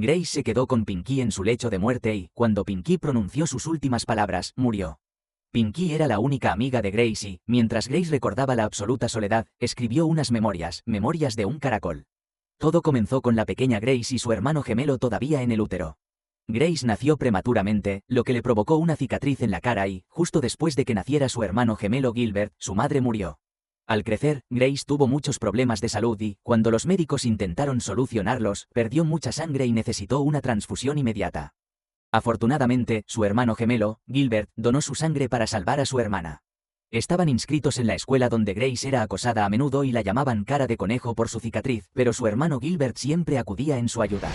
Grace se quedó con Pinky en su lecho de muerte y, cuando Pinky pronunció sus últimas palabras, murió. Pinky era la única amiga de Grace y, mientras Grace recordaba la absoluta soledad, escribió unas memorias de un caracol. Todo comenzó con la pequeña Grace y su hermano gemelo todavía en el útero. Grace nació prematuramente, lo que le provocó una cicatriz en la cara y, justo después de que naciera su hermano gemelo Gilbert, su madre murió. Al crecer, Grace tuvo muchos problemas de salud y, cuando los médicos intentaron solucionarlos, perdió mucha sangre y necesitó una transfusión inmediata. Afortunadamente, su hermano gemelo, Gilbert, donó su sangre para salvar a su hermana. Estaban inscritos en la escuela donde Grace era acosada a menudo y la llamaban cara de conejo por su cicatriz, pero su hermano Gilbert siempre acudía en su ayuda.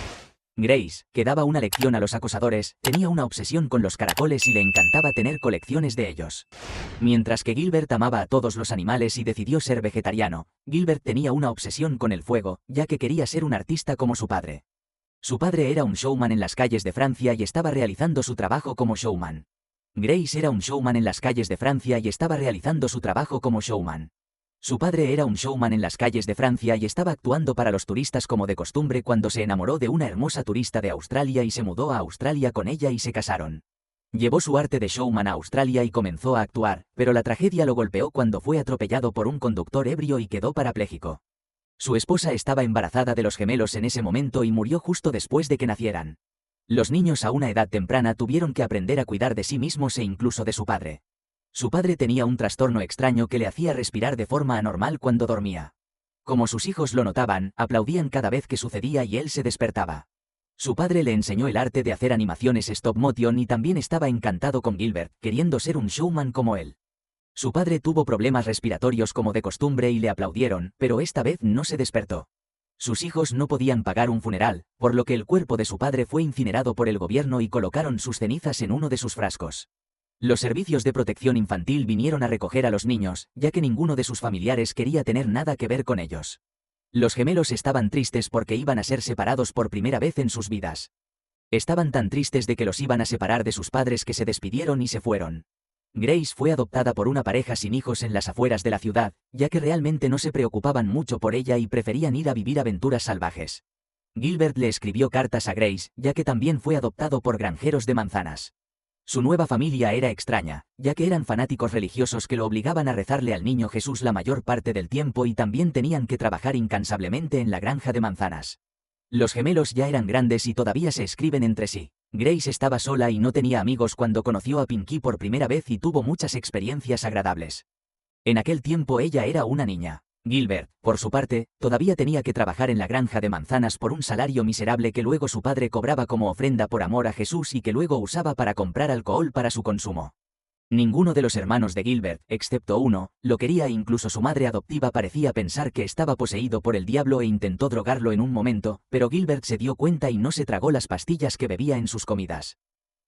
Grace, que daba una lección a los acosadores, tenía una obsesión con los caracoles y le encantaba tener colecciones de ellos. Mientras que Gilbert amaba a todos los animales y decidió ser vegetariano, Gilbert tenía una obsesión con el fuego, ya que quería ser un artista como su padre. Su padre era un showman en las calles de Francia y estaba realizando su trabajo como showman. Grace era un showman en las calles de Francia y estaba realizando su trabajo como showman. Su padre era un showman en las calles de Francia y estaba actuando para los turistas como de costumbre cuando se enamoró de una hermosa turista de Australia y se mudó a Australia con ella y se casaron. Llevó su arte de showman a Australia y comenzó a actuar, pero la tragedia lo golpeó cuando fue atropellado por un conductor ebrio y quedó parapléjico. Su esposa estaba embarazada de los gemelos en ese momento y murió justo después de que nacieran. Los niños a una edad temprana tuvieron que aprender a cuidar de sí mismos e incluso de su padre. Su padre tenía un trastorno extraño que le hacía respirar de forma anormal cuando dormía. Como sus hijos lo notaban, aplaudían cada vez que sucedía y él se despertaba. Su padre le enseñó el arte de hacer animaciones stop motion y también estaba encantado con Gilbert, queriendo ser un showman como él. Su padre tuvo problemas respiratorios como de costumbre y le aplaudieron, pero esta vez no se despertó. Sus hijos no podían pagar un funeral, por lo que el cuerpo de su padre fue incinerado por el gobierno y colocaron sus cenizas en uno de sus frascos. Los servicios de protección infantil vinieron a recoger a los niños, ya que ninguno de sus familiares quería tener nada que ver con ellos. Los gemelos estaban tristes porque iban a ser separados por primera vez en sus vidas. Estaban tan tristes de que los iban a separar de sus padres que se despidieron y se fueron. Grace fue adoptada por una pareja sin hijos en las afueras de la ciudad, ya que realmente no se preocupaban mucho por ella y preferían ir a vivir aventuras salvajes. Gilbert le escribió cartas a Grace, ya que también fue adoptado por granjeros de manzanas. Su nueva familia era extraña, ya que eran fanáticos religiosos que lo obligaban a rezarle al niño Jesús la mayor parte del tiempo y también tenían que trabajar incansablemente en la granja de manzanas. Los gemelos ya eran grandes y todavía se escriben entre sí. Grace estaba sola y no tenía amigos cuando conoció a Pinky por primera vez y tuvo muchas experiencias agradables. En aquel tiempo ella era una niña. Gilbert, por su parte, todavía tenía que trabajar en la granja de manzanas por un salario miserable que luego su padre cobraba como ofrenda por amor a Jesús y que luego usaba para comprar alcohol para su consumo. Ninguno de los hermanos de Gilbert, excepto uno, lo quería e incluso su madre adoptiva parecía pensar que estaba poseído por el diablo e intentó drogarlo en un momento, pero Gilbert se dio cuenta y no se tragó las pastillas que bebía en sus comidas.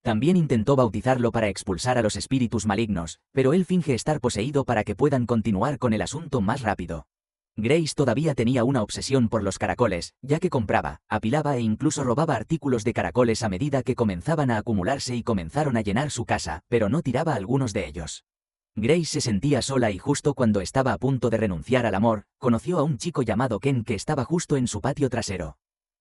También intentó bautizarlo para expulsar a los espíritus malignos, pero él finge estar poseído para que puedan continuar con el asunto más rápido. Grace todavía tenía una obsesión por los caracoles, ya que compraba, apilaba e incluso robaba artículos de caracoles a medida que comenzaban a acumularse y comenzaron a llenar su casa, pero no tiraba algunos de ellos. Grace se sentía sola y justo cuando estaba a punto de renunciar al amor, conoció a un chico llamado Ken que estaba justo en su patio trasero.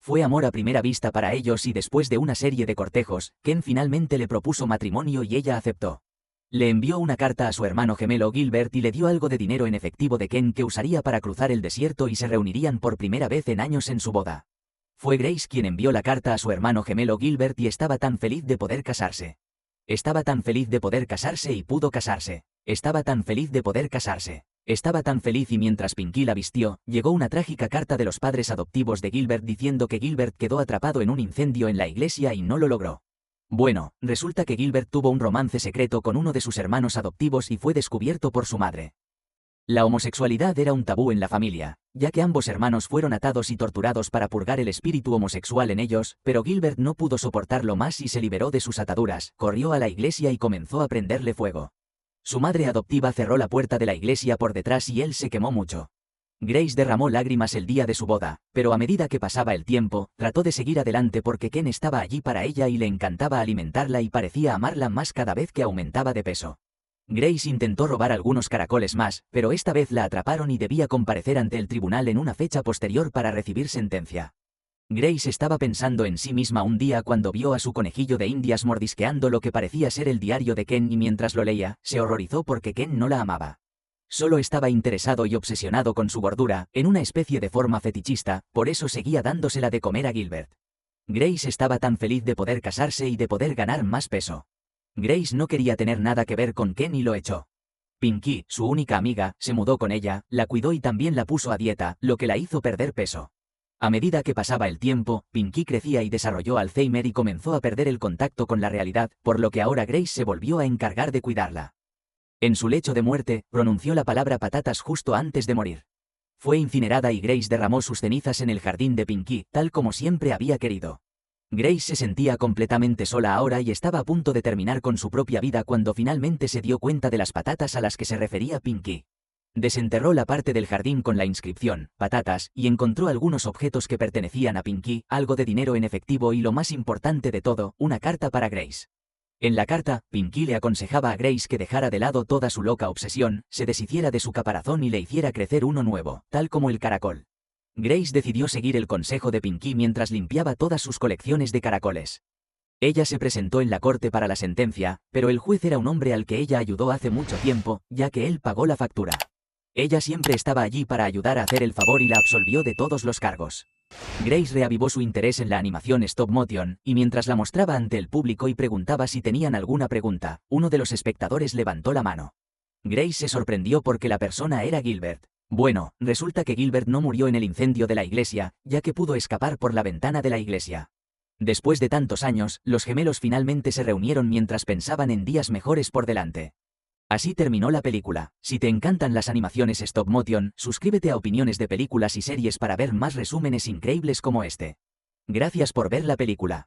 Fue amor a primera vista para ellos y después de una serie de cortejos, Ken finalmente le propuso matrimonio y ella aceptó. Le envió una carta a su hermano gemelo Gilbert y le dio algo de dinero en efectivo de Ken que usaría para cruzar el desierto y se reunirían por primera vez en años en su boda. Fue Grace quien envió la carta a su hermano gemelo Gilbert y estaba tan feliz de poder casarse. Estaba tan feliz de poder casarse y pudo casarse. Estaba tan feliz de poder casarse. Estaba tan feliz y mientras Pinky la vistió, llegó una trágica carta de los padres adoptivos de Gilbert diciendo que Gilbert quedó atrapado en un incendio en la iglesia y no lo logró. Bueno, resulta que Gilbert tuvo un romance secreto con uno de sus hermanos adoptivos y fue descubierto por su madre. La homosexualidad era un tabú en la familia, ya que ambos hermanos fueron atados y torturados para purgar el espíritu homosexual en ellos, pero Gilbert no pudo soportarlo más y se liberó de sus ataduras, corrió a la iglesia y comenzó a prenderle fuego. Su madre adoptiva cerró la puerta de la iglesia por detrás y él se quemó mucho. Grace derramó lágrimas el día de su boda, pero a medida que pasaba el tiempo, trató de seguir adelante porque Ken estaba allí para ella y le encantaba alimentarla y parecía amarla más cada vez que aumentaba de peso. Grace intentó robar algunos caracoles más, pero esta vez la atraparon y debía comparecer ante el tribunal en una fecha posterior para recibir sentencia. Grace estaba pensando en sí misma un día cuando vio a su conejillo de indias mordisqueando lo que parecía ser el diario de Ken y mientras lo leía, se horrorizó porque Ken no la amaba. Solo estaba interesado y obsesionado con su gordura, en una especie de forma fetichista, por eso seguía dándosela de comer a Gilbert. Grace estaba tan feliz de poder casarse y de poder ganar más peso. Grace no quería tener nada que ver con Ken y lo echó. Pinky, su única amiga, se mudó con ella, la cuidó y también la puso a dieta, lo que la hizo perder peso. A medida que pasaba el tiempo, Pinky crecía y desarrolló Alzheimer y comenzó a perder el contacto con la realidad, por lo que ahora Grace se volvió a encargar de cuidarla. En su lecho de muerte, pronunció la palabra patatas justo antes de morir. Fue incinerada y Grace derramó sus cenizas en el jardín de Pinky, tal como siempre había querido. Grace se sentía completamente sola ahora y estaba a punto de terminar con su propia vida cuando finalmente se dio cuenta de las patatas a las que se refería Pinky. Desenterró la parte del jardín con la inscripción, patatas, y encontró algunos objetos que pertenecían a Pinky, algo de dinero en efectivo y lo más importante de todo, una carta para Grace. En la carta, Pinky le aconsejaba a Grace que dejara de lado toda su loca obsesión, se deshiciera de su caparazón y le hiciera crecer uno nuevo, tal como el caracol. Grace decidió seguir el consejo de Pinky mientras limpiaba todas sus colecciones de caracoles. Ella se presentó en la corte para la sentencia, pero el juez era un hombre al que ella ayudó hace mucho tiempo, ya que él pagó la factura. Ella siempre estaba allí para ayudar a hacer el favor y la absolvió de todos los cargos. Grace reavivó su interés en la animación stop motion, y mientras la mostraba ante el público y preguntaba si tenían alguna pregunta, uno de los espectadores levantó la mano. Grace se sorprendió porque la persona era Gilbert. Bueno, resulta que Gilbert no murió en el incendio de la iglesia, ya que pudo escapar por la ventana de la iglesia. Después de tantos años, los gemelos finalmente se reunieron mientras pensaban en días mejores por delante. Así terminó la película. Si te encantan las animaciones stop motion, suscríbete a Opiniones de Películas y Series para ver más resúmenes increíbles como este. Gracias por ver la película.